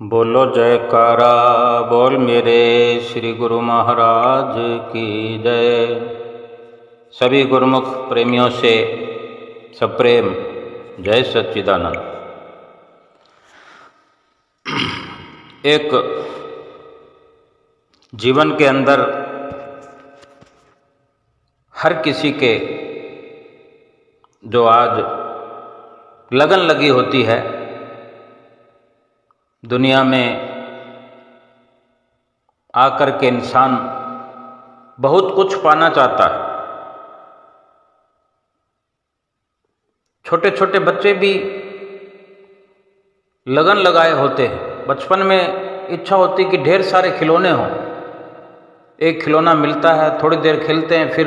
बोलो जयकारा बोल मेरे श्री गुरु महाराज की जय। सभी गुरुमुख प्रेमियों से सप्रेम जय सच्चिदानंद। एक जीवन के अंदर हर किसी के जो आज लगन लगी होती है, दुनिया में आकर के इंसान बहुत कुछ पाना चाहता है। छोटे छोटे बच्चे भी लगन लगाए होते हैं। बचपन में इच्छा होती कि ढेर सारे खिलौने हों। एक खिलौना मिलता है, थोड़ी देर खेलते हैं, फिर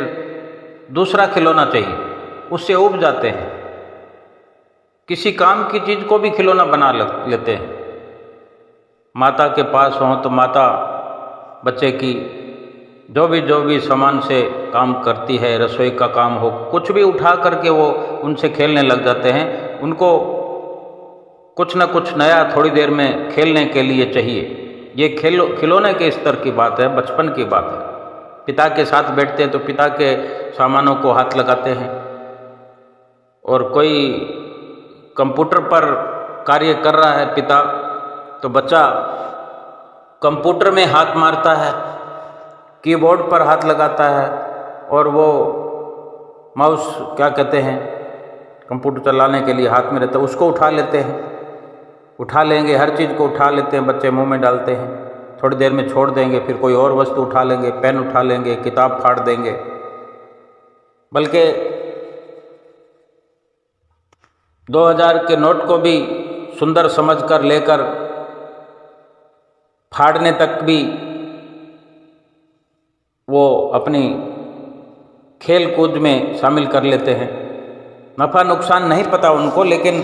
दूसरा खिलौना चाहिए, उससे ऊब जाते हैं। किसी काम की चीज़ को भी खिलौना बना लेते हैं। माता के पास हो तो माता बच्चे की जो भी सामान से काम करती है, रसोई का काम हो, कुछ भी उठा करके वो उनसे खेलने लग जाते हैं। उनको कुछ न कुछ नया थोड़ी देर में खेलने के लिए चाहिए। ये खिलौने के स्तर की बात है, बचपन की बात है। पिता के साथ बैठते हैं तो पिता के सामानों को हाथ लगाते हैं, और कोई कंप्यूटर पर कार्य कर रहा है पिता, तो बच्चा कंप्यूटर में हाथ मारता है, कीबोर्ड पर हाथ लगाता है, और वो माउस क्या कहते हैं, कंप्यूटर चलाने के लिए हाथ में रहता है, उसको उठा लेते हैं। उठा लेंगे, हर चीज़ को उठा लेते हैं बच्चे, मुंह में डालते हैं, थोड़ी देर में छोड़ देंगे, फिर कोई और वस्तु उठा लेंगे, पेन उठा लेंगे, किताब फाड़ देंगे। बल्कि 2000 के नोट को भी सुंदर समझकर लेकर फाड़ने तक भी वो अपनी खेल कूद में शामिल कर लेते हैं। नफ़ा नुकसान नहीं पता उनको, लेकिन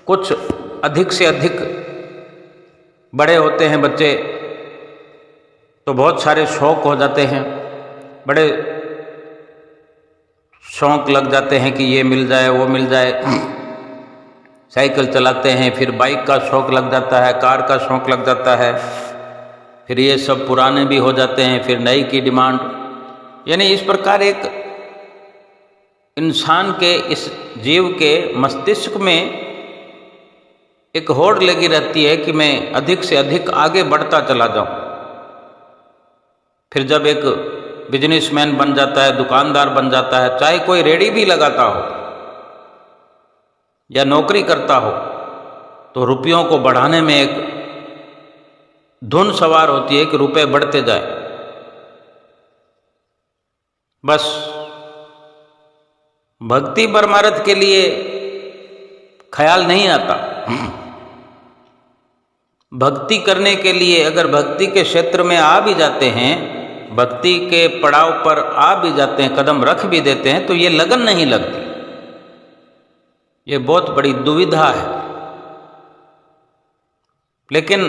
कुछ अधिक से अधिक बड़े होते हैं बच्चे तो बहुत सारे शौक़ हो जाते हैं, बड़े शौक़ लग जाते हैं कि ये मिल जाए वो मिल जाए। साइकिल चलाते हैं, फिर बाइक का शौक़ लग जाता है, कार का शौक़ लग जाता है, फिर ये सब पुराने भी हो जाते हैं, फिर नई की डिमांड। यानी इस प्रकार एक इंसान के, इस जीव के मस्तिष्क में एक होड़ लगी रहती है कि मैं अधिक से अधिक आगे बढ़ता चला जाऊं। फिर जब एक बिजनेसमैन बन जाता है, दुकानदार बन जाता है, चाहे कोई रेडी भी लगाता हो या नौकरी करता हो, तो रुपयों को बढ़ाने में एक धुन सवार होती है कि रुपए बढ़ते जाए। बस भक्ति परमार्थ के लिए ख्याल नहीं आता। भक्ति करने के लिए अगर भक्ति के क्षेत्र में आ भी जाते हैं, भक्ति के पड़ाव पर आ भी जाते हैं, कदम रख भी देते हैं, तो ये लगन नहीं लगती। ये बहुत बड़ी दुविधा है। लेकिन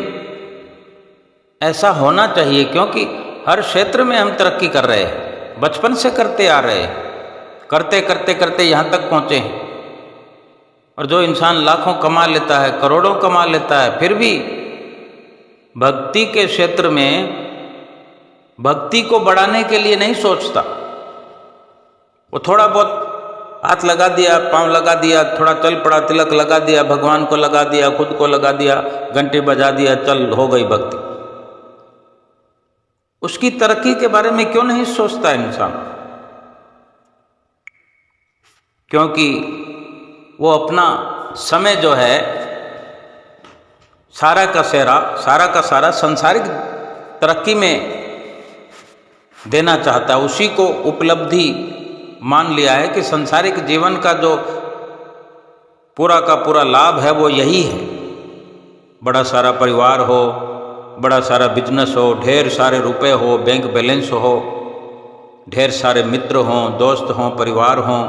ऐसा होना चाहिए, क्योंकि हर क्षेत्र में हम तरक्की कर रहे हैं, बचपन से करते आ रहे हैं, करते करते करते यहाँ तक पहुँचे हैं। और जो इंसान लाखों कमा लेता है, करोड़ों कमा लेता है, फिर भी भक्ति के क्षेत्र में भक्ति को बढ़ाने के लिए नहीं सोचता। वो थोड़ा बहुत हाथ लगा दिया, पांव लगा दिया, थोड़ा चल पड़ा, तिलक लगा दिया, भगवान को लगा दिया, खुद को लगा दिया, घंटी बजा दिया, चल हो गई भक्ति। उसकी तरक्की के बारे में क्यों नहीं सोचता इंसान? क्योंकि वो अपना समय जो है सारा का सारा सांसारिक तरक्की में देना चाहता है। उसी को उपलब्धि मान लिया है कि सांसारिक जीवन का जो पूरा का पूरा लाभ है वो यही है। बड़ा सारा परिवार हो, बड़ा सारा बिजनेस हो, ढेर सारे रुपए हो, बैंक बैलेंस हो, ढेर सारे मित्र हों, दोस्त हों, परिवार हों,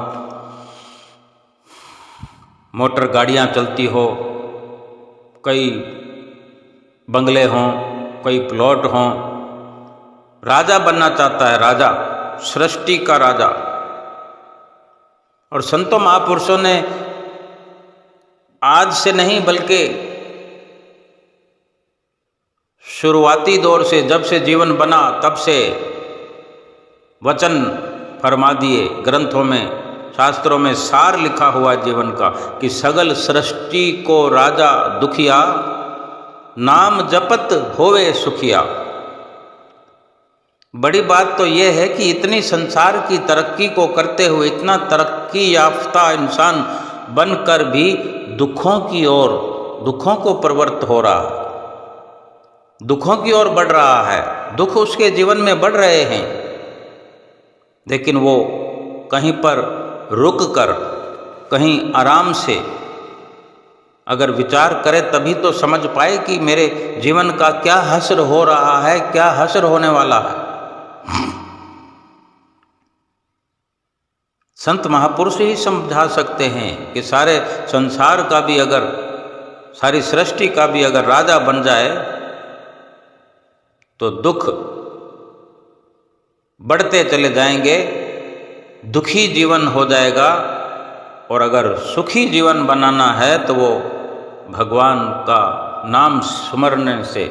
मोटर गाड़ियां चलती हो, कई बंगले हों, कई प्लॉट हों। राजा बनना चाहता है, राजा, सृष्टि का राजा। और संतों महापुरुषों ने आज से नहीं बल्कि शुरुआती दौर से जब से जीवन बना तब से वचन फरमा दिए, ग्रंथों में, शास्त्रों में सार लिखा हुआ जीवन का कि सगल सृष्टि को राजा दुखिया, नाम जपत होवे सुखिया। बड़ी बात तो यह है कि इतनी संसार की तरक्की को करते हुए, इतना तरक्की याफ्ता इंसान बनकर भी दुखों की ओर, दुखों को प्रवृत्त हो रहा है, दुखों की ओर बढ़ रहा है, दुख उसके जीवन में बढ़ रहे हैं। लेकिन वो कहीं पर रुक कर, कहीं आराम से अगर विचार करे तभी तो समझ पाए कि मेरे जीवन का क्या हश्र हो रहा है, क्या हश्र होने वाला है। संत महापुरुष ही समझा सकते हैं कि सारे संसार का भी अगर, सारी सृष्टि का भी अगर राजा बन जाए तो दुख बढ़ते चले जाएंगे, दुखी जीवन हो जाएगा। और अगर सुखी जीवन बनाना है तो वो भगवान का नाम सुमरने से,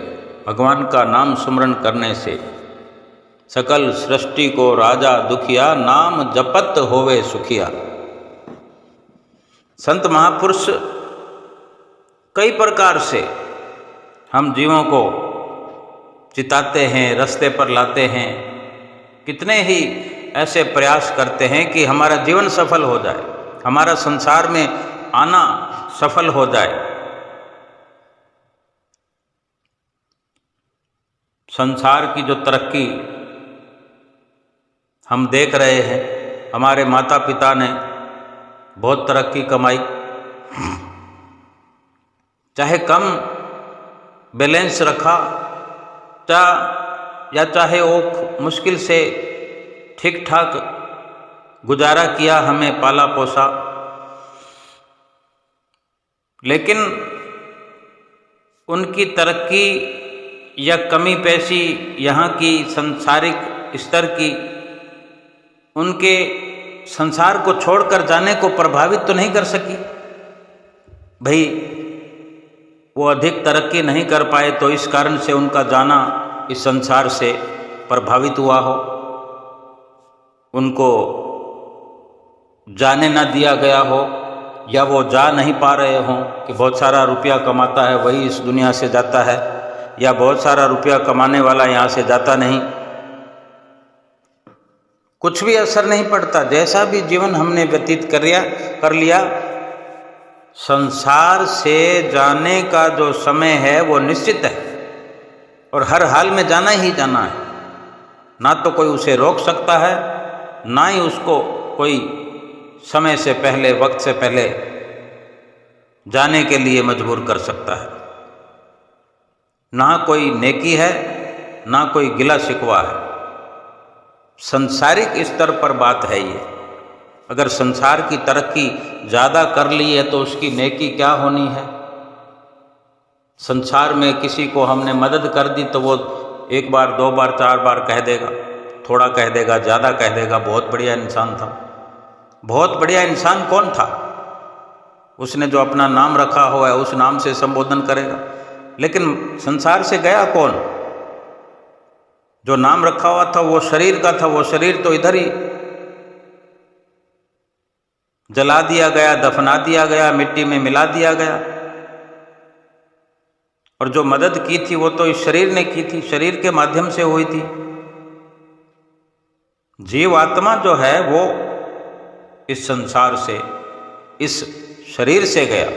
भगवान का नाम सुमरण करने से, सकल सृष्टि को राजा दुखिया, नाम जपत होवे सुखिया। संत महापुरुष कई प्रकार से हम जीवों को चिताते हैं, रास्ते पर लाते हैं, कितने ही ऐसे प्रयास करते हैं कि हमारा जीवन सफल हो जाए, हमारा संसार में आना सफल हो जाए। संसार की जो तरक्की हम देख रहे हैं, हमारे माता पिता ने बहुत तरक्की कमाई, चाहे कम बैलेंस रखा या चाहे वो मुश्किल से ठीक ठाक गुजारा किया, हमें पाला पोसा, लेकिन उनकी तरक्की या कमी पेशी, यहाँ की सांसारिक स्तर की, उनके संसार को छोड़कर जाने को प्रभावित तो नहीं कर सकी। भाई वो अधिक तरक्की नहीं कर पाए तो इस कारण से उनका जाना इस संसार से प्रभावित हुआ हो, उनको जाने ना दिया गया हो, या वो जा नहीं पा रहे हों कि बहुत सारा रुपया कमाता है वही इस दुनिया से जाता है, या बहुत सारा रुपया कमाने वाला यहाँ से जाता नहीं, कुछ भी असर नहीं पड़ता। जैसा भी जीवन हमने व्यतीत कर लिया, संसार से जाने का जो समय है वो निश्चित है और हर हाल में जाना ही जाना है। ना तो कोई उसे रोक सकता है, ना ही उसको कोई समय से पहले, वक्त से पहले जाने के लिए मजबूर कर सकता है। ना कोई नेकी है, ना कोई गिला शिकवा है। संसारिक स्तर पर बात है ये। अगर संसार की तरक्की ज़्यादा कर ली है तो उसकी नेकी क्या होनी है। संसार में किसी को हमने मदद कर दी तो वो एक बार, दो बार, चार बार कह देगा, थोड़ा कह देगा, ज़्यादा कह देगा, बहुत बढ़िया इंसान था। बहुत बढ़िया इंसान कौन था? उसने जो अपना नाम रखा हुआ है उस नाम से संबोधन करेगा। लेकिन संसार से गया कौन? जो नाम रखा हुआ था वो शरीर का था, वो शरीर तो इधर ही जला दिया गया, दफना दिया गया, मिट्टी में मिला दिया गया। और जो मदद की थी वो तो इस शरीर ने की थी, शरीर के माध्यम से हुई थी। जीव आत्मा जो है वो इस संसार से, इस शरीर से गया,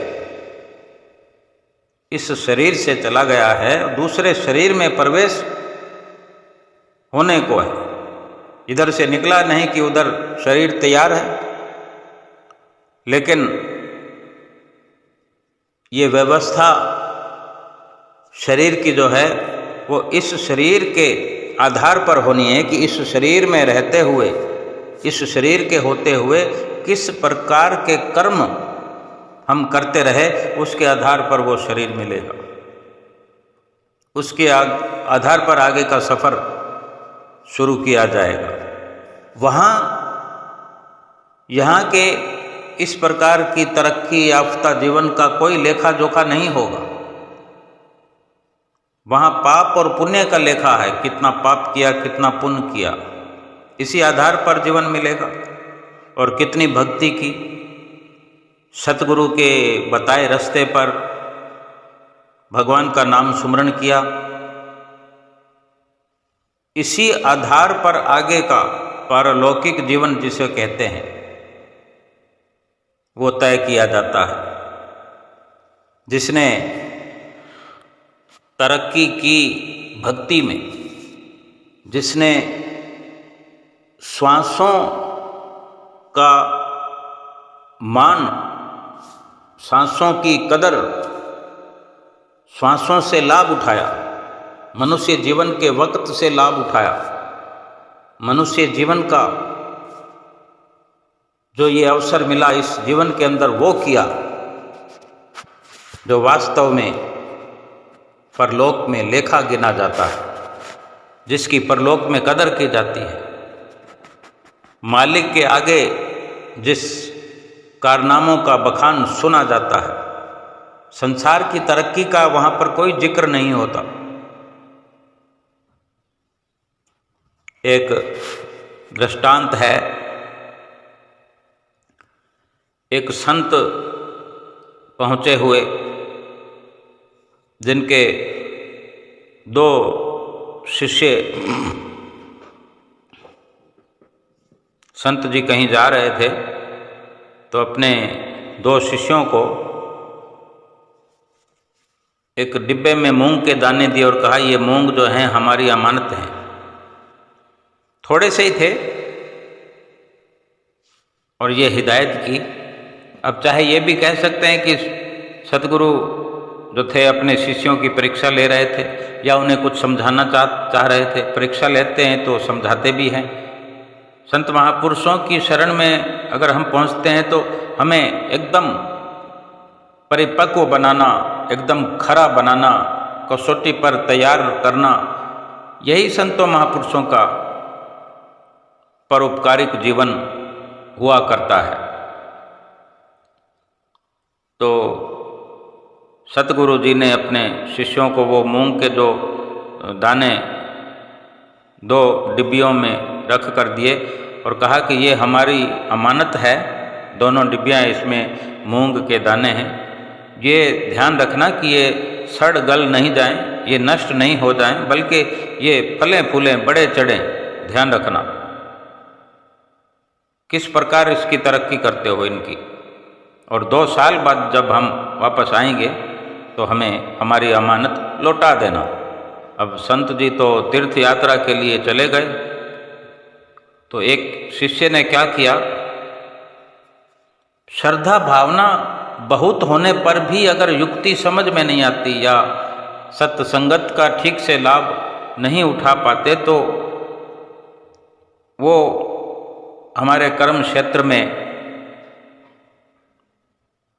इस शरीर से चला गया है, दूसरे शरीर में प्रवेश होने को है। इधर से निकला नहीं कि उधर शरीर तैयार है, लेकिन ये व्यवस्था शरीर की जो है वो इस शरीर के आधार पर होनी है कि इस शरीर में रहते हुए, इस शरीर के होते हुए किस प्रकार के कर्म हम करते रहे, उसके आधार पर वो शरीर मिलेगा। उसके आधार पर आगे का सफ़र शुरू किया जाएगा। वहाँ यहाँ के इस प्रकार की तरक्की याफ्ता जीवन का कोई लेखा जोखा नहीं होगा। वहाँ पाप और पुण्य का लेखा है, कितना पाप किया कितना पुण्य किया, इसी आधार पर जीवन मिलेगा। और कितनी भक्ति की, सतगुरु के बताए रास्ते पर भगवान का नाम सुमरण किया, इसी आधार पर आगे का पारलौकिक जीवन जिसे कहते हैं वो तय किया जाता है। जिसने तरक्की की भक्ति में, जिसने श्वासों का मान, सांसों की कदर, श्वासों से लाभ उठाया, मनुष्य जीवन के वक्त से लाभ उठाया, मनुष्य जीवन का जो ये अवसर मिला इस जीवन के अंदर वो किया जो वास्तव में परलोक में लेखा गिना जाता है, जिसकी परलोक में कदर की जाती है। मालिक के आगे जिस कारनामों का बखान सुना जाता है, संसार की तरक्की का वहाँ पर कोई जिक्र नहीं होता। एक दृष्टांत है, एक संत पहुँचे हुए जिनके दो शिष्य, संत जी कहीं जा रहे थे तो अपने दो शिष्यों को एक डिब्बे में मूंग के दाने दिए और कहा ये मूंग जो हैं हमारी अमानत हैं। थोड़े से ही थे और ये हिदायत की। अब चाहे ये भी कह सकते हैं कि सतगुरु जो थे अपने शिष्यों की परीक्षा ले रहे थे या उन्हें कुछ समझाना चाह रहे थे। परीक्षा लेते हैं तो समझाते भी हैं। संत महापुरुषों की शरण में अगर हम पहुंचते हैं तो हमें एकदम परिपक्व बनाना, एकदम खरा बनाना, कसौटी पर तैयार करना, यही संतों महापुरुषों का परोपकारिक जीवन हुआ करता है। तो सतगुरु जी ने अपने शिष्यों को वो मूंग के जो दाने दो डिब्बियों में रख कर दिए और कहा कि ये हमारी अमानत है, दोनों डिब्बियाँ इसमें मूंग के दाने हैं। ये ध्यान रखना कि ये सड़ गल नहीं जाएं, ये नष्ट नहीं हो जाएं, बल्कि ये फलें फूलें बड़े चढ़ें। ध्यान रखना किस प्रकार इसकी तरक्की करते हो इनकी, और 2 साल बाद जब हम वापस आएंगे तो हमें हमारी अमानत लौटा देना। अब संत जी तो तीर्थ यात्रा के लिए चले गए, तो एक शिष्य ने क्या किया, श्रद्धा भावना बहुत होने पर भी अगर युक्ति समझ में नहीं आती या सत्संगत का ठीक से लाभ नहीं उठा पाते तो वो हमारे कर्म क्षेत्र में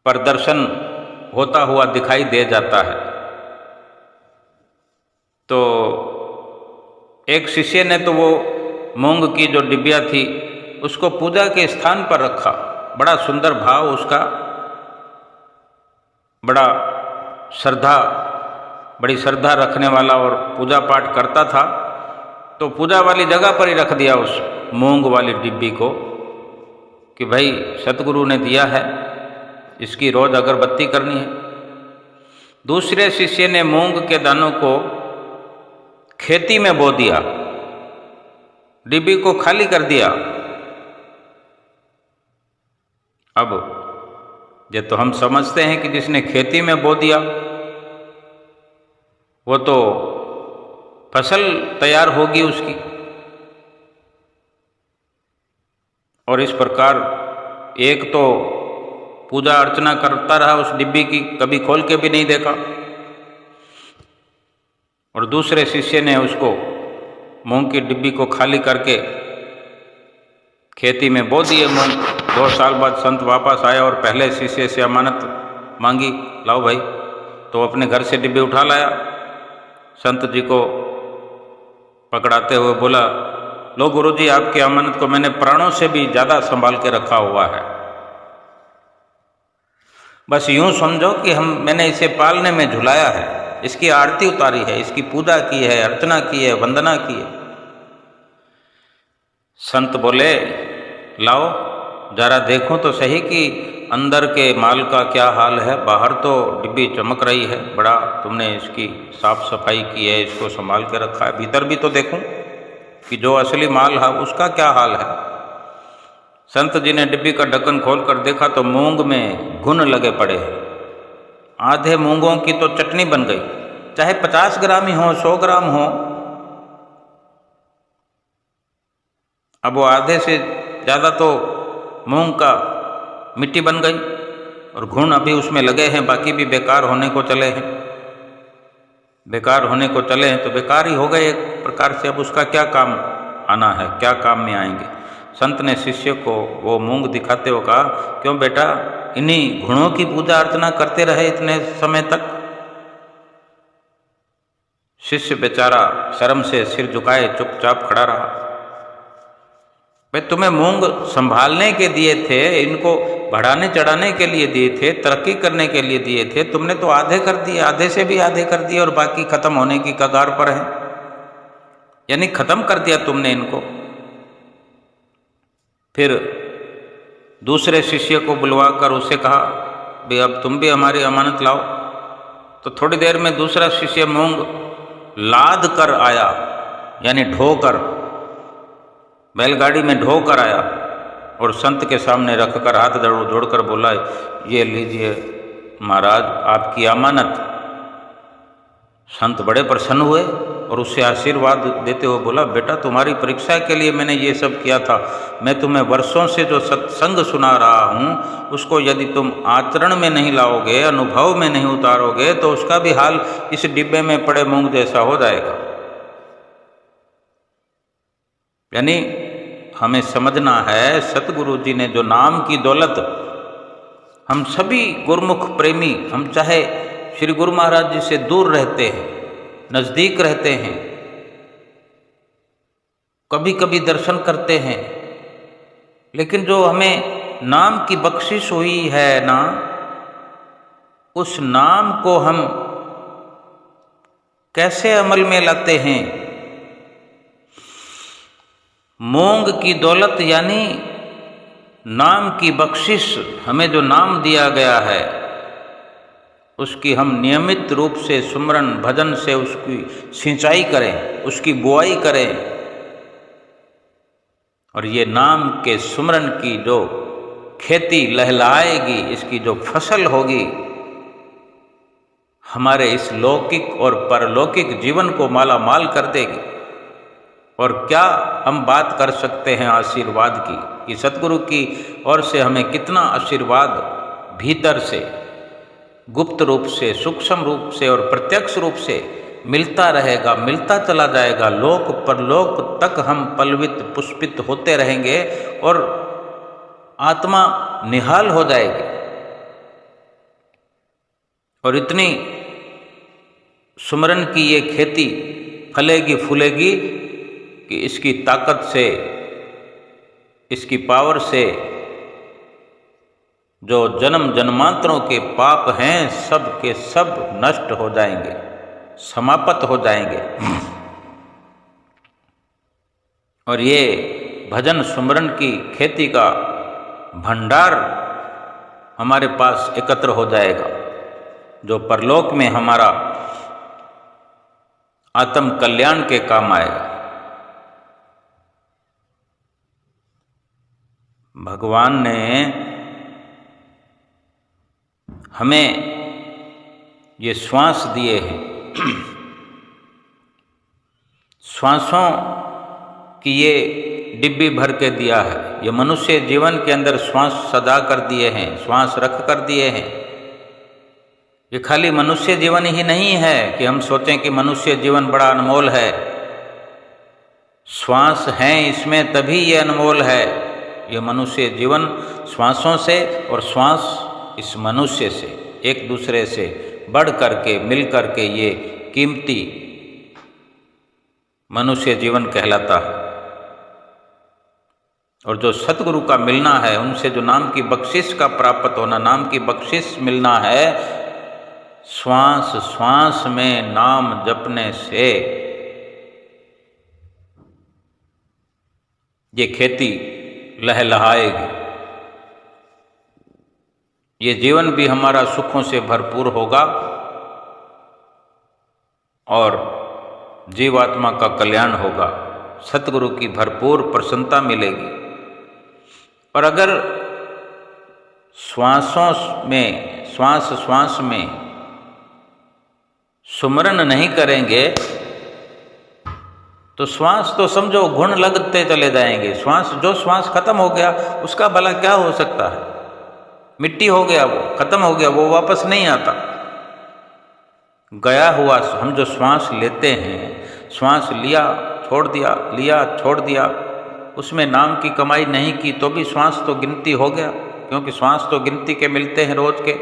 प्रदर्शन होता हुआ दिखाई दे जाता है। तो एक शिष्य ने तो वो मूंग की जो डिब्बिया थी उसको पूजा के स्थान पर रखा। बड़ा सुंदर भाव उसका, बड़ी श्रद्धा रखने वाला और पूजा पाठ करता था। तो पूजा वाली जगह पर ही रख दिया उस मूंग वाली डिब्बी को कि भाई सतगुरु ने दिया है, इसकी रोज अगरबत्ती करनी है। दूसरे शिष्य ने मूंग के दानों को खेती में बो दिया, डिब्बी को खाली कर दिया। अब ये तो हम समझते हैं कि जिसने खेती में बो दिया वो तो फसल तैयार होगी उसकी, और इस प्रकार एक तो पूजा अर्चना करता रहा उस डिब्बी की, कभी खोल के भी नहीं देखा, और दूसरे शिष्य ने उसको मूंग की डिब्बी को खाली करके खेती में बो दिए मूंग। 2 साल बाद संत वापस आया और पहले शिष्य से अमानत मांगी, लाओ भाई। तो अपने घर से डिब्बी उठा लाया, संत जी को पकड़ाते हुए बोला, लो गुरुजी, आपकी अमानत को मैंने प्राणों से भी ज़्यादा संभाल के रखा हुआ है। बस यूं समझो कि मैंने इसे पालने में झुलाया है। इसकी आरती उतारी है, इसकी पूजा की है, अर्चना की है, वंदना की है। संत बोले लाओ जरा देखो तो सही कि अंदर के माल का क्या हाल है। बाहर तो डिब्बी चमक रही है, बड़ा तुमने इसकी साफ सफाई की है, इसको संभाल के रखा है, भीतर भी तो देखूं कि जो असली माल है उसका क्या हाल है। संत जी ने डिब्बी का ढक्कन खोल कर देखा तो मूंग में घुन लगे पड़े हैं। आधे मूंगों की तो चटनी बन गई, चाहे 50 ग्राम ही हो, 100 ग्राम हो। अब वो आधे से ज़्यादा तो मूंग का मिट्टी बन गई और घुन अभी उसमें लगे हैं, बाकी भी बेकार होने को चले हैं। बेकार होने को चले हैं तो बेकार ही हो गए एक प्रकार से। अब उसका क्या काम आना है, क्या काम में आएंगे। संत ने शिष्य को वो मूंग दिखाते हुए कहा, क्यों बेटा इन्हीं घुणों की पूजा अर्चना करते रहे इतने समय तक। शिष्य बेचारा शर्म से सिर झुकाए चुपचाप खड़ा रहा। भाई तुम्हें मूंग संभालने के दिए थे, इनको बढ़ाने चढ़ाने के लिए दिए थे, तरक्की करने के लिए दिए थे, तुमने तो आधे कर दिए, आधे से भी आधे कर दिए और बाकी खत्म होने की कगार पर है। यानी खत्म कर दिया तुमने इनको। फिर दूसरे शिष्य को बुलवाकर उसे कहा, भाई अब तुम भी हमारी अमानत लाओ। तो थोड़ी देर में दूसरा शिष्य मूंग लाद कर आया, यानी ढोकर, बैलगाड़ी में ढोकर आया और संत के सामने रखकर हाथ जोड़कर बोला, ये लीजिए महाराज आपकी अमानत। संत बड़े प्रसन्न हुए और उससे आशीर्वाद देते हुए बोला, बेटा तुम्हारी परीक्षा के लिए मैंने ये सब किया था। मैं तुम्हें वर्षों से जो सत्संग सुना रहा हूँ उसको यदि तुम आचरण में नहीं लाओगे, अनुभव में नहीं उतारोगे तो उसका भी हाल इस डिब्बे में पड़े मूंग जैसा हो जाएगा। यानी हमें समझना है सतगुरु जी ने जो नाम की दौलत, हम सभी गुरुमुख प्रेमी, हम चाहे श्री गुरु महाराज जी से दूर रहते हैं, नज़दीक रहते हैं, कभी कभी दर्शन करते हैं, लेकिन जो हमें नाम की बख्शिश हुई है ना, उस नाम को हम कैसे अमल में लाते हैं। मूंग की दौलत यानी नाम की बख्शिश, हमें जो नाम दिया गया है उसकी हम नियमित रूप से सुमरन भजन से उसकी सिंचाई करें, उसकी बुआई करें, और ये नाम के सुमरन की जो खेती लहलहाएगी, इसकी जो फसल होगी, हमारे इस लौकिक और परलौकिक जीवन को माला माल कर देगी। और क्या हम बात कर सकते हैं आशीर्वाद की, कि सतगुरु की ओर से हमें कितना आशीर्वाद भीतर से, गुप्त रूप से, सूक्ष्म रूप से और प्रत्यक्ष रूप से मिलता रहेगा, मिलता चला जाएगा। लोक परलोक तक हम पल्वित पुष्पित होते रहेंगे और आत्मा निहाल हो जाएगी। और इतनी सुमरन की ये खेती फलेगी फूलेगी कि इसकी ताकत से, इसकी पावर से जो जन्म जन्मांतरों के पाप हैं सब के सब नष्ट हो जाएंगे, समाप्त हो जाएंगे। और ये भजन सुमरन की खेती का भंडार हमारे पास एकत्र हो जाएगा, जो परलोक में हमारा आत्म कल्याण के काम आएगा। भगवान ने हमें ये श्वास दिए हैं, श्वासों की ये डिब्बी भर के दिया है। ये मनुष्य जीवन के अंदर श्वास सजा कर दिए हैं, श्वास रख कर दिए हैं। ये खाली मनुष्य जीवन ही नहीं है कि हम सोचें कि मनुष्य जीवन बड़ा अनमोल है। श्वास हैं इसमें तभी ये अनमोल है। ये मनुष्य जीवन श्वासों से और श्वास इस मनुष्य से एक दूसरे से बढ़ करके मिल करके ये कीमती मनुष्य जीवन कहलाता है। और जो सतगुरु का मिलना है, उनसे जो नाम की बख्शिश का प्राप्त होना, नाम की बख्शिश मिलना है, श्वास श्वास में नाम जपने से ये खेती लहलहाएगी, ये जीवन भी हमारा सुखों से भरपूर होगा और जीवात्मा का कल्याण होगा, सतगुरु की भरपूर प्रसन्नता मिलेगी। और अगर श्वासों में श्वास श्वास में सुमरन नहीं करेंगे तो श्वास तो समझो गुण लगते चले जाएंगे। श्वास खत्म हो गया उसका भला क्या हो सकता है, मिट्टी हो गया, वो खत्म हो गया, वो वापस नहीं आता। गया हुआ हम जो श्वास लेते हैं, श्वास लिया छोड़ दिया, लिया छोड़ दिया, उसमें नाम की कमाई नहीं की तो भी श्वास तो गिनती हो गया, क्योंकि श्वास तो गिनती के मिलते हैं रोज के।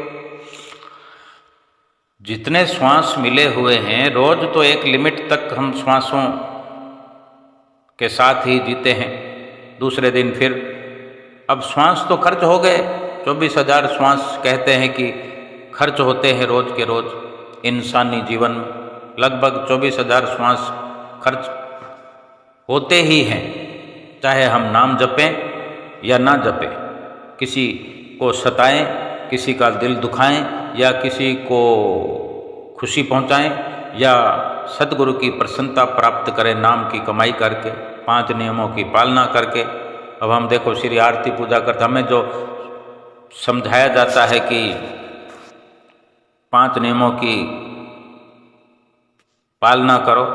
जितने श्वास मिले हुए हैं रोज तो एक लिमिट तक हम श्वासों के साथ ही जीते हैं, दूसरे दिन फिर अब श्वास तो खर्च हो गए। 24,000 श्वास कहते हैं कि खर्च होते हैं रोज के रोज इंसानी जीवन में, लगभग 24,000 श्वास खर्च होते ही हैं, चाहे हम नाम जपें या ना जपें, किसी को सताएं, किसी का दिल दुखाएं या किसी को खुशी पहुंचाएं या सतगुरु की प्रसन्नता प्राप्त करें नाम की कमाई करके, 5 नियमों की पालना करके। अब हम देखो श्री आरती पूजा करते, हमें जो समझाया जाता है कि 5 नियमों की पालना करो,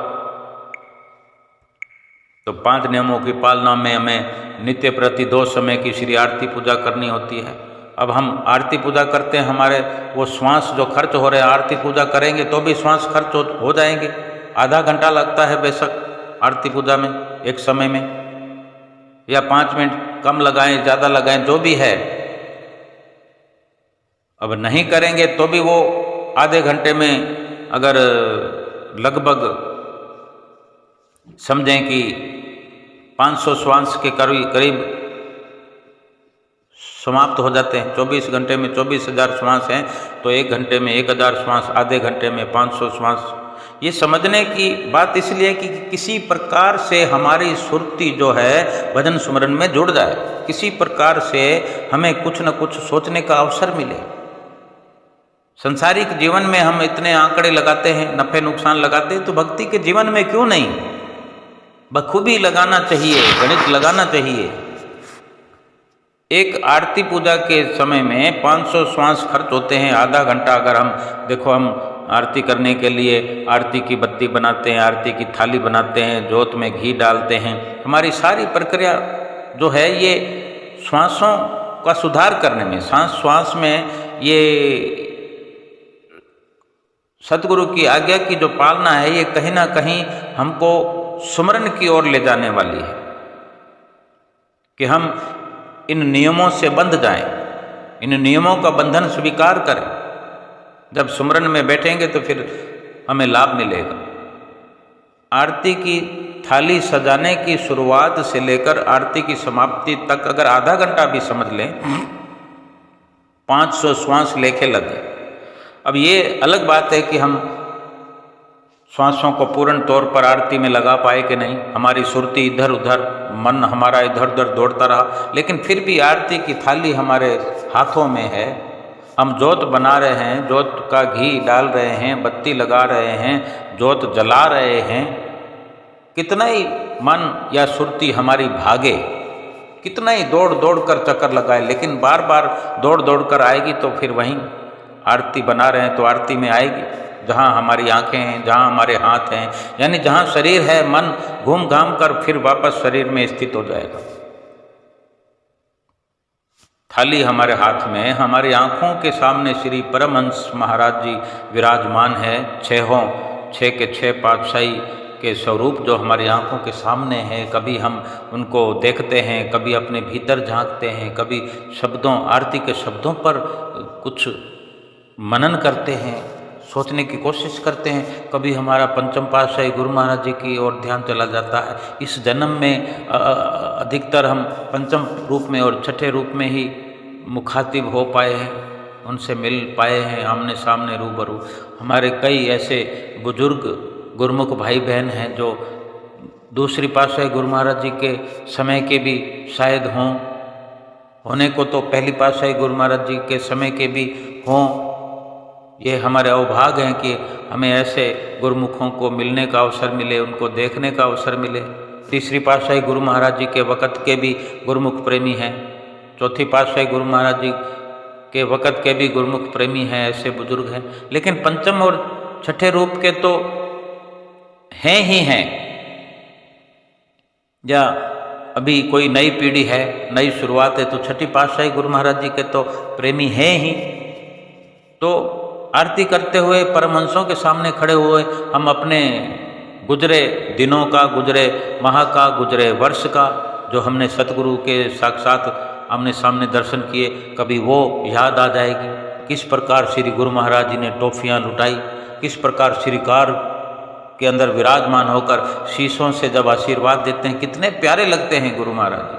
तो 5 नियमों की पालना में हमें नित्य प्रति 2 समय की श्री आरती पूजा करनी होती है। अब हम आरती पूजा करते हैं, हमारे वो श्वास जो खर्च हो रहे हैं, आरती पूजा करेंगे तो भी श्वास खर्च हो जाएंगे। आधा घंटा लगता है बेशक आरती पूजा में एक समय में, या 5 मिनट कम लगाएं ज़्यादा लगाएं जो भी है। अब नहीं करेंगे तो भी वो आधे घंटे में अगर लगभग समझें कि 500 श्वास के करीब समाप्त हो जाते हैं। 24 घंटे में 24,000 श्वास हैं तो 1 घंटे में 1,000 श्वास, आधे घंटे में 500 श्वास। ये समझने की बात इसलिए कि किसी प्रकार से हमारी सुरती जो है भजन सुमरन में जुड़ जाए, किसी प्रकार से हमें कुछ न कुछ सोचने का अवसर मिले। संसारिक जीवन में हम इतने आंकड़े लगाते हैं, नफे नुकसान लगाते हैं, तो भक्ति के जीवन में क्यों नहीं बखूबी लगाना चाहिए, गणित लगाना चाहिए। एक आरती पूजा के समय में 500 श्वास खर्च होते हैं, आधा घंटा। अगर हम देखो, हम आरती करने के लिए आरती की बत्ती बनाते हैं, आरती की थाली बनाते हैं, जोत में घी डालते हैं, हमारी सारी प्रक्रिया जो है ये श्वासों का सुधार करने में, सांस श्वास में ये सतगुरु की आज्ञा की जो पालना है, ये कहीं ना कहीं हमको सुमरन की ओर ले जाने वाली है कि हम इन नियमों से बंध जाएं, इन नियमों का बंधन स्वीकार करें। जब सुमरन में बैठेंगे तो फिर हमें लाभ मिलेगा। आरती की थाली सजाने की शुरुआत से लेकर आरती की समाप्ति तक अगर आधा घंटा भी समझ लें, 500 श्वास लेके लगे। अब ये अलग बात है कि हम श्वासों को पूर्ण तौर पर आरती में लगा पाए कि नहीं, हमारी सुरती इधर उधर, मन हमारा इधर उधर दौड़ता रहा, लेकिन फिर भी आरती की थाली हमारे हाथों में है, हम जोत बना रहे हैं, जोत का घी डाल रहे हैं, बत्ती लगा रहे हैं, जोत जला रहे हैं। कितना ही मन या सुरती हमारी भागे, कितना ही दौड़ दौड़ कर चक्कर लगाए, लेकिन बार बार दौड़ दौड़ कर आएगी तो फिर वहीं आरती बना रहे हैं तो आरती में आएगी। जहाँ हमारी आंखें हैं, जहाँ हमारे हाथ हैं, यानी जहाँ शरीर है, मन घूम घाम कर फिर वापस शरीर में स्थित हो जाएगा। थाली हमारे हाथ में, हमारी आंखों के सामने श्री परमहंस महाराज जी विराजमान है। 6 के 6 पातशाही के स्वरूप जो हमारी आंखों के सामने हैं, कभी हम उनको देखते हैं, कभी अपने भीतर झांकते हैं, कभी शब्दों, आरती के शब्दों पर कुछ मनन करते हैं, सोचने की कोशिश करते हैं। कभी हमारा पंचम पातशाही गुरु महाराज जी की ओर ध्यान चला जाता है। इस जन्म में अधिकतर हम पंचम रूप में और छठे रूप में ही मुखातिब हो पाए हैं, उनसे मिल पाए हैं आमने सामने रूबरू। हमारे कई ऐसे बुजुर्ग गुरुमुख भाई बहन हैं जो दूसरी पातशाही गुरु महाराज जी के समय के भी शायद होने को तो पहली पातशाही गुरु महाराज जी के समय के भी हों। ये हमारे अवभाग्य हैं कि हमें ऐसे गुरुमुखों को मिलने का अवसर मिले, उनको देखने का अवसर मिले। तीसरी पातशाही गुरु महाराज जी के वक़्त के भी गुरुमुख प्रेमी हैं, चौथी पातशाही गुरु महाराज जी के वक़्त के भी गुरुमुख प्रेमी हैं, ऐसे बुजुर्ग हैं। लेकिन पंचम और छठे रूप के तो हैं ही हैं, या अभी कोई नई पीढ़ी है, नई शुरुआत है, तो छठी पातशाही गुरु महाराज जी के तो प्रेमी हैं ही। तो आरती करते हुए परमहंसों के सामने खड़े हुए हम अपने गुजरे दिनों का, गुजरे माह का, गुजरे वर्ष का, जो हमने सतगुरु के साक्षात आमने सामने दर्शन किए, कभी वो याद आ जाएगी। किस प्रकार श्री गुरु महाराज जी ने टॉफियाँ लुटाई, किस प्रकार श्रीकार के अंदर विराजमान होकर शीशों से जब आशीर्वाद देते हैं, कितने प्यारे लगते हैं गुरु महाराज जी।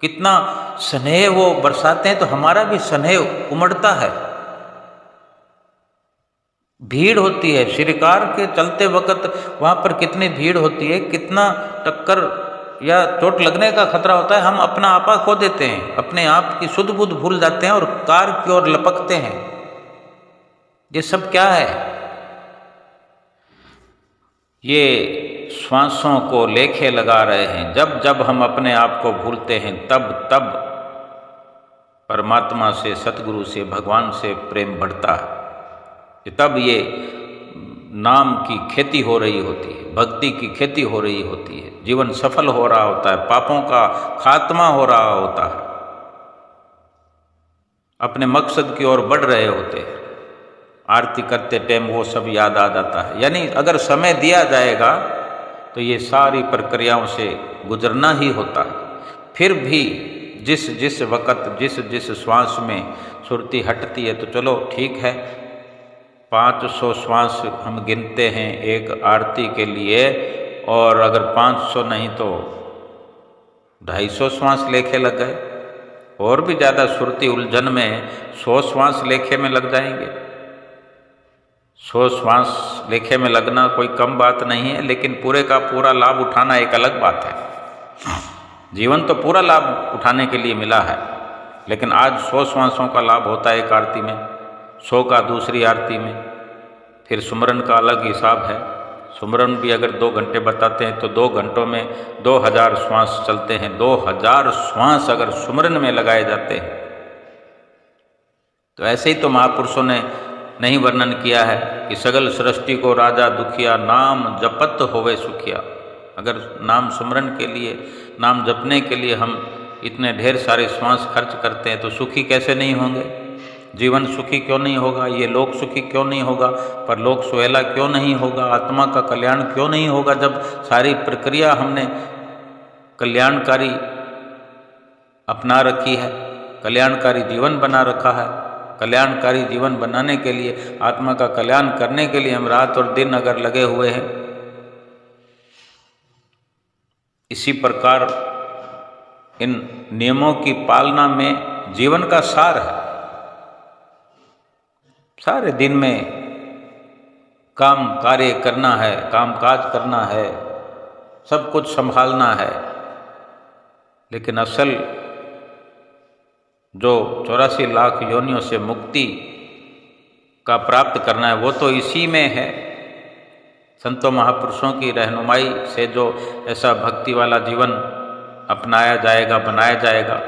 कितना स्नेह वो बरसाते हैं, तो हमारा भी स्नेह उमड़ता है। भीड़ होती है श्रीकार के चलते वक्त, वहाँ पर कितनी भीड़ होती है, कितना टक्कर या चोट लगने का खतरा होता है। हम अपना आपा खो देते हैं, अपने आप की सुध बुध भूल जाते हैं और कार की ओर लपकते हैं। ये सब क्या है? ये श्वासों को लेखे लगा रहे हैं। जब जब हम अपने आप को भूलते हैं, तब तब परमात्मा से, सतगुरु से, भगवान से प्रेम बढ़ता है। तब ये नाम की खेती हो रही होती है, भक्ति की खेती हो रही होती है, जीवन सफल हो रहा होता है, पापों का खात्मा हो रहा होता है, अपने मकसद की ओर बढ़ रहे होते हैं। आरती करते टाइम वो सब याद आ जाता है। यानी अगर समय दिया जाएगा तो ये सारी प्रक्रियाओं से गुजरना ही होता है। फिर भी जिस जिस वक़्त जिस जिस श्वास में सुरती हटती है, तो चलो ठीक है, 500 श्वास हम गिनते हैं एक आरती के लिए, और अगर 500 नहीं तो 250 श्वास लेखे लग गए, और भी ज़्यादा सुरती उलझन में 100 श्वास लेखे में लग जाएंगे। 100 श्वास लेखे में लगना कोई कम बात नहीं है, लेकिन पूरे का पूरा लाभ उठाना एक अलग बात है। जीवन तो पूरा लाभ उठाने के लिए मिला है, लेकिन आज 100 श्वासों का लाभ होता है एक आरती में, 100 का दूसरी आरती में। फिर सुमरन का अलग हिसाब है। सुमरन भी अगर 2 घंटे बताते हैं तो 2 घंटों में 2000 श्वास चलते हैं। 2000 श्वास अगर सुमरन में लगाए जाते हैं, तो ऐसे ही तो महापुरुषों ने नहीं वर्णन किया है कि सगल सृष्टि को राजा दुखिया, नाम जपत होवे सुखिया। अगर नाम सुमरन के लिए, नाम जपने के लिए हम इतने ढेर सारे श्वास खर्च करते हैं, तो सुखी कैसे नहीं होंगे? जीवन सुखी क्यों नहीं होगा? ये लोक सुखी क्यों नहीं होगा? पर लोक सुहेला क्यों नहीं होगा? आत्मा का कल्याण क्यों नहीं होगा? जब सारी प्रक्रिया हमने कल्याणकारी अपना रखी है, कल्याणकारी जीवन बना रखा है। कल्याणकारी जीवन बनाने के लिए, आत्मा का कल्याण करने के लिए हम रात और दिन अगर लगे हुए हैं, इसी प्रकार इन नियमों की पालना में जीवन का सार है। सारे दिन में काम कार्य करना है, काम काज करना है, सब कुछ संभालना है, लेकिन असल जो 84 लाख योनियों से मुक्ति का प्राप्त करना है, वो तो इसी में है। संतों महापुरुषों की रहनुमाई से जो ऐसा भक्ति वाला जीवन अपनाया जाएगा, बनाया जाएगा,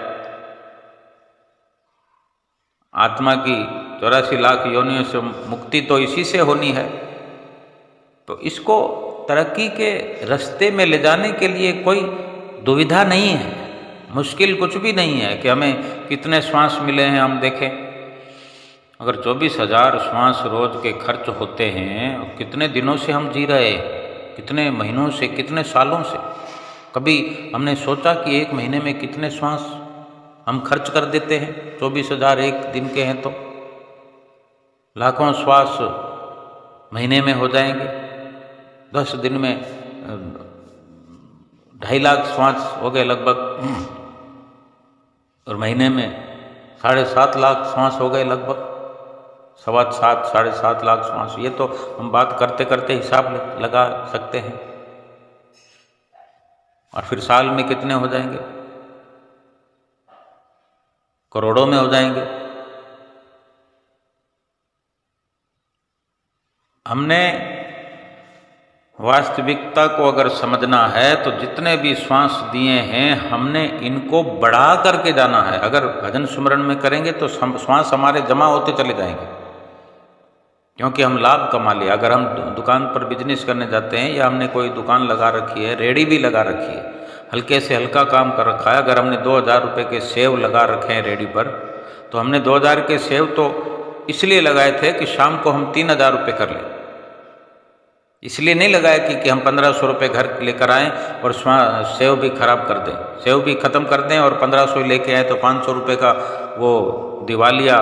आत्मा की 84 लाख योनियों से मुक्ति तो इसी से होनी है। तो इसको तरक्की के रास्ते में ले जाने के लिए कोई दुविधा नहीं है, मुश्किल कुछ भी नहीं है कि हमें कितने श्वास मिले हैं। हम देखें, अगर 24,000 श्वास रोज के खर्च होते हैं, और कितने दिनों से हम जी रहे हैं, कितने महीनों से, कितने सालों से। कभी हमने सोचा कि एक महीने में कितने श्वास हम खर्च कर देते हैं? 24,000 एक दिन के हैं तो लाखों श्वास महीने में हो जाएंगे। 10 दिन में 2.5 लाख श्वास हो गए लगभग, और महीने में 7.5 लाख श्वास हो गए लगभग, 7.25 7.5 लाख श्वास। ये तो हम बात करते करते हिसाब लगा सकते हैं। और फिर साल में कितने हो जाएंगे? करोड़ों में हो जाएंगे। हमने वास्तविकता को अगर समझना है तो जितने भी श्वास दिए हैं हमने इनको बढ़ा करके जाना है। अगर भजन सुमरण में करेंगे तो श्वास हमारे जमा होते चले जाएंगे, क्योंकि हम लाभ कमा लिया। अगर हम दुकान पर बिजनेस करने जाते हैं या हमने कोई दुकान लगा रखी है, रेडी भी लगा रखी है, हल्के से हल्का काम कर रखा है, अगर हमने 2,000 रुपये के सेव लगा रखे हैं रेडी पर, तो हमने 2,000 के सेव तो इसलिए लगाए थे कि शाम को हम 3,000 रुपये कर लें। इसलिए नहीं लगाया कि हम 1,500 रुपये घर लेकर आएँ और सेव भी खराब कर दें, सेव भी ख़त्म कर दें और 1,500 लेके आए तो 500 रुपये का वो दिवालिया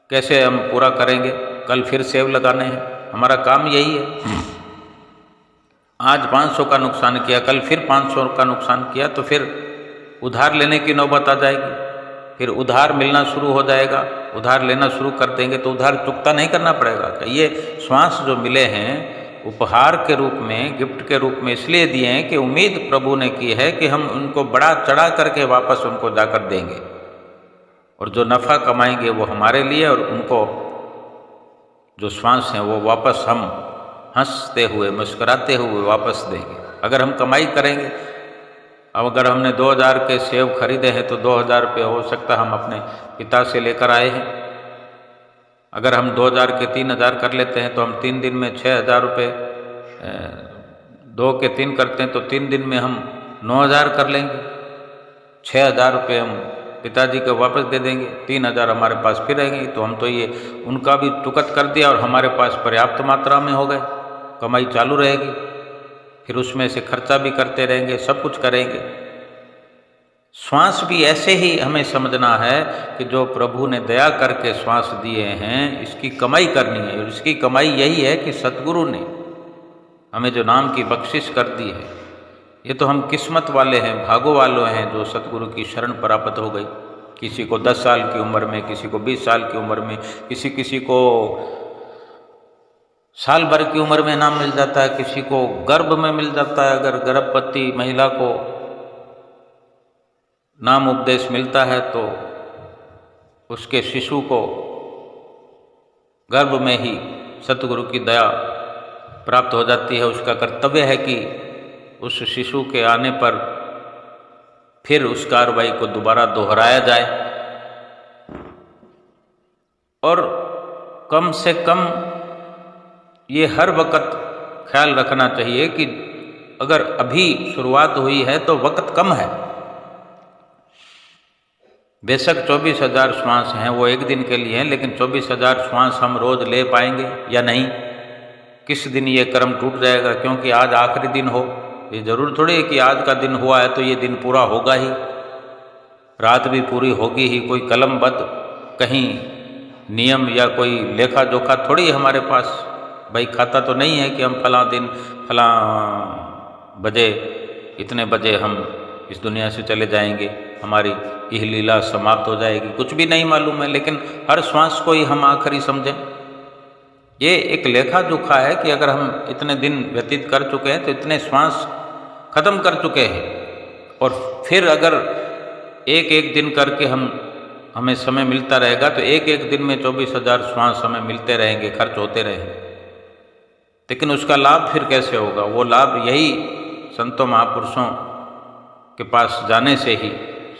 कैसे हम पूरा करेंगे? कल फिर सेव लगाने हैं। हमारा काम यही है। आज 500 का नुकसान किया, कल फिर 500 का नुकसान किया, तो फिर उधार लेने की नौबत आ जाएगी। फिर उधार मिलना शुरू हो जाएगा, उधार लेना शुरू कर देंगे तो उधार चुकता नहीं करना पड़ेगा। ये श्वास जो मिले हैं उपहार के रूप में, गिफ्ट के रूप में इसलिए दिए हैं कि उम्मीद प्रभु ने की है कि हम उनको बढ़ा चढ़ा करके वापस उनको जाकर देंगे, और जो नफ़ा कमाएंगे वो हमारे लिए, और उनको जो श्वास हैं वो वापस हम हंसते हुए मुस्कुराते हुए वापस देंगे। अगर हम कमाई करेंगे, अब अगर हमने 2,000 के सेव खरीदे हैं तो 2,000 रुपये हो सकता हम अपने पिता से लेकर आए हैं। अगर हम 2,000 के 3,000 कर लेते हैं तो हम 3 दिन में 6,000 रुपये, 2 के 3 करते हैं तो 3 दिन में हम 9,000 कर लेंगे। 6,000 रुपये हम पिताजी को वापस दे देंगे, 3,000 हमारे पास फिर रहेंगे। तो हम तो ये उनका भी चुकत कर दिया और हमारे पास पर्याप्त मात्रा में हो गए, कमाई चालू रहेगी। फिर उसमें से खर्चा भी करते रहेंगे, सब कुछ करेंगे। श्वास भी ऐसे ही हमें समझना है कि जो प्रभु ने दया करके श्वास दिए हैं इसकी कमाई करनी है, और इसकी कमाई यही है कि सतगुरु ने हमें जो नाम की बख्शिश कर दी है, ये तो हम किस्मत वाले हैं, भागो वाले हैं जो सतगुरु की शरण प्राप्त हो गई। किसी को 10 साल की उम्र में, किसी को 20 साल की उम्र में, किसी को साल भर की उम्र में नाम मिल जाता है, किसी को गर्भ में मिल जाता है। अगर गर्भवती महिला को नाम उपदेश मिलता है तो उसके शिशु को गर्भ में ही सतगुरु की दया प्राप्त हो जाती है। उसका कर्तव्य है कि उस शिशु के आने पर फिर उस कार्रवाई को दोबारा दोहराया जाए, और कम से कम ये हर वक्त ख्याल रखना चाहिए कि अगर अभी शुरुआत हुई है तो वक्त कम है। बेशक 24,000 श्वास हैं वो एक दिन के लिए हैं, लेकिन 24,000 श्वास हम रोज ले पाएंगे या नहीं? किस दिन ये कर्म टूट जाएगा? क्योंकि आज आखिरी दिन हो, ये जरूर थोड़ी है कि आज का दिन हुआ है तो ये दिन पूरा होगा ही, रात भी पूरी होगी ही। कोई कलमबद्ध कहीं नियम या कोई लेखा जोखा थोड़ी है हमारे पास। भाई खाता तो नहीं है कि हम फलां दिन फलां बजे इतने बजे हम इस दुनिया से चले जाएंगे, हमारी यह लीला समाप्त हो जाएगी, कुछ भी नहीं मालूम है। लेकिन हर श्वास को ही हम आखिरी समझें, ये एक लेखा जोखा है कि अगर हम इतने दिन व्यतीत कर चुके हैं तो इतने श्वास खत्म कर चुके हैं, और फिर अगर एक एक दिन करके हमें समय मिलता रहेगा तो एक एक दिन में 24,000 श्वास हमें मिलते रहेंगे, खर्च होते रहेंगे। लेकिन उसका लाभ फिर कैसे होगा? वो लाभ यही संतों महापुरुषों के पास जाने से ही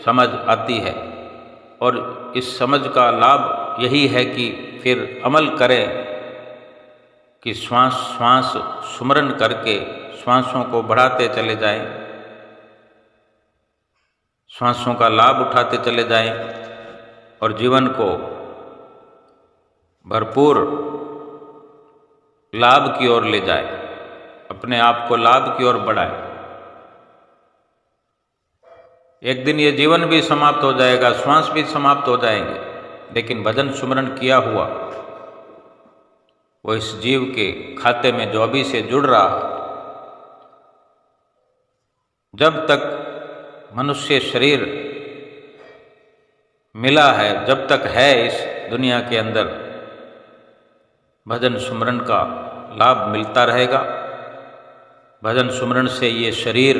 समझ आती है, और इस समझ का लाभ यही है कि फिर अमल करें कि श्वास श्वास सुमरन करके श्वासों को बढ़ाते चले जाएं, श्वासों का लाभ उठाते चले जाएं, और जीवन को भरपूर लाभ की ओर ले जाए, अपने आप को लाभ की ओर बढ़ाए। एक दिन ये जीवन भी समाप्त हो जाएगा, श्वास भी समाप्त हो जाएंगे, लेकिन भजन सुमरन किया हुआ वो इस जीव के खाते में जो अभी से जुड़ रहा है, जब तक मनुष्य शरीर मिला है, जब तक है इस दुनिया के अंदर, भजन सुमरन का लाभ मिलता रहेगा। भजन सुमरन से ये शरीर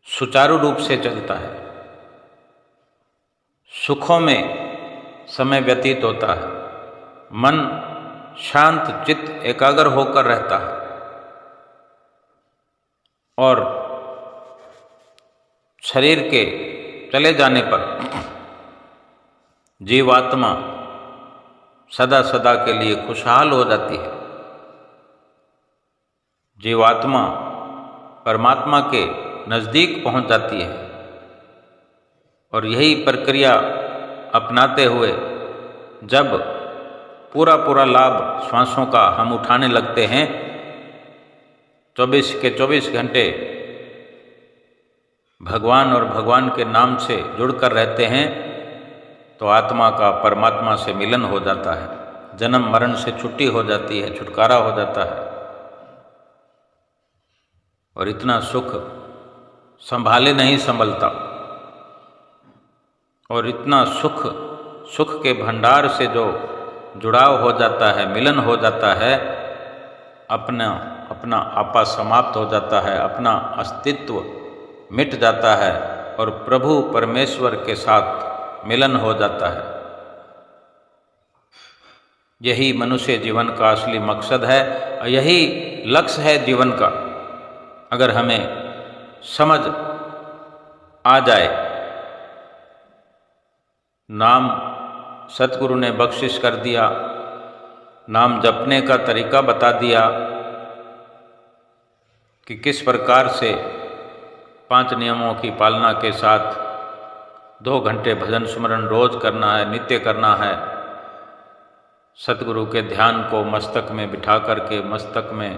सुचारू रूप से चलता है, सुखों में समय व्यतीत होता है, मन शांत चित्त एकाग्र होकर रहता है और शरीर के चले जाने पर जीवात्मा सदा सदा के लिए खुशहाल हो जाती है। जीवात्मा परमात्मा के नज़दीक पहुंच जाती है और यही प्रक्रिया अपनाते हुए जब पूरा पूरा लाभ श्वासों का हम उठाने लगते हैं, 24 के 24 घंटे भगवान और भगवान के नाम से जुड़कर रहते हैं, तो आत्मा का परमात्मा से मिलन हो जाता है, जन्म मरण से छुट्टी हो जाती है, छुटकारा हो जाता है और इतना सुख संभाले नहीं संभलता। और इतना सुख के भंडार से जो जुड़ाव हो जाता है, मिलन हो जाता है, अपना आपा समाप्त हो जाता है, अपना अस्तित्व मिट जाता है और प्रभु परमेश्वर के साथ मिलन हो जाता है। यही मनुष्य जीवन का असली मकसद है और यही लक्ष्य है जीवन का। अगर हमें समझ आ जाए, नाम सतगुरु ने बख्शिश कर दिया, नाम जपने का तरीका बता दिया कि किस प्रकार से 5 नियमों की पालना के साथ 2 घंटे भजन सुमरन रोज करना है, नित्य करना है। सतगुरु के ध्यान को मस्तक में बिठा करके मस्तक में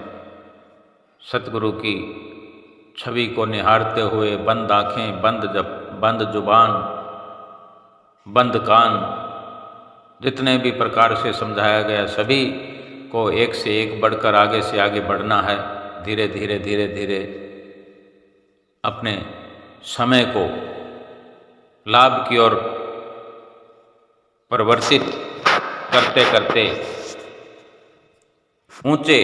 सतगुरु की छवि को निहारते हुए बंद आँखें, बंद जुबान, बंद कान, जितने भी प्रकार से समझाया गया सभी को एक से एक बढ़कर आगे से आगे बढ़ना है। धीरे धीरे धीरे धीरे अपने समय को लाभ की ओर परिवर्तित करते करते ऊंचे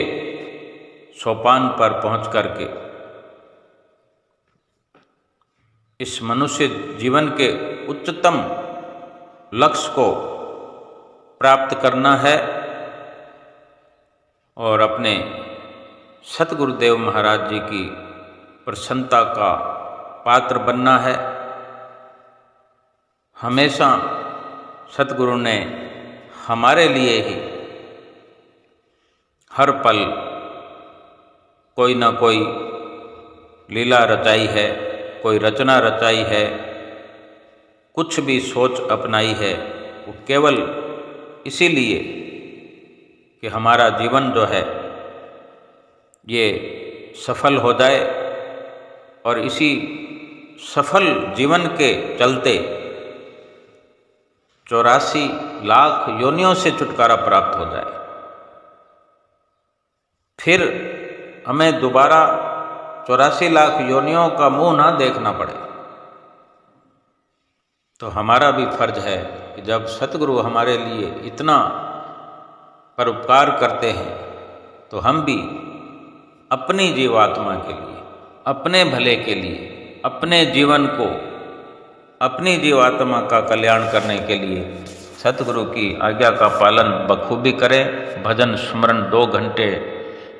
सोपान पर पहुंच करके इस मनुष्य जीवन के उच्चतम लक्ष्य को प्राप्त करना है और अपने सतगुरुदेव महाराज जी की प्रसन्नता का पात्र बनना है। हमेशा सतगुरु ने हमारे लिए ही हर पल कोई ना कोई लीला रचाई है, कोई रचना रचाई है, कुछ भी सोच अपनाई है, वो केवल इसीलिए कि हमारा जीवन जो है ये सफल हो जाए और इसी सफल जीवन के चलते 84 लाख योनियों से छुटकारा प्राप्त हो जाए, फिर हमें दोबारा 84 लाख योनियों का मुंह ना देखना पड़े। तो हमारा भी फर्ज है कि जब सतगुरु हमारे लिए इतना परोपकार करते हैं तो हम भी अपनी जीवात्मा के लिए, अपने भले के लिए, अपने जीवन को, अपनी जीवात्मा का कल्याण करने के लिए सतगुरु की आज्ञा का पालन बखूबी करें। भजन स्मरण 2 घंटे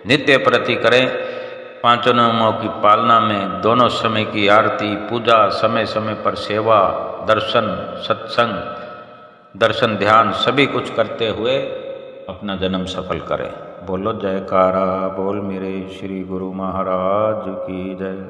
नित्य प्रति करें। 5 नियमों की पालना में दोनों समय की आरती, पूजा, समय समय पर सेवा, दर्शन, सत्संग, दर्शन, ध्यान सभी कुछ करते हुए अपना जन्म सफल करें। बोलो जयकारा बोल मेरे श्री गुरु महाराज की जय।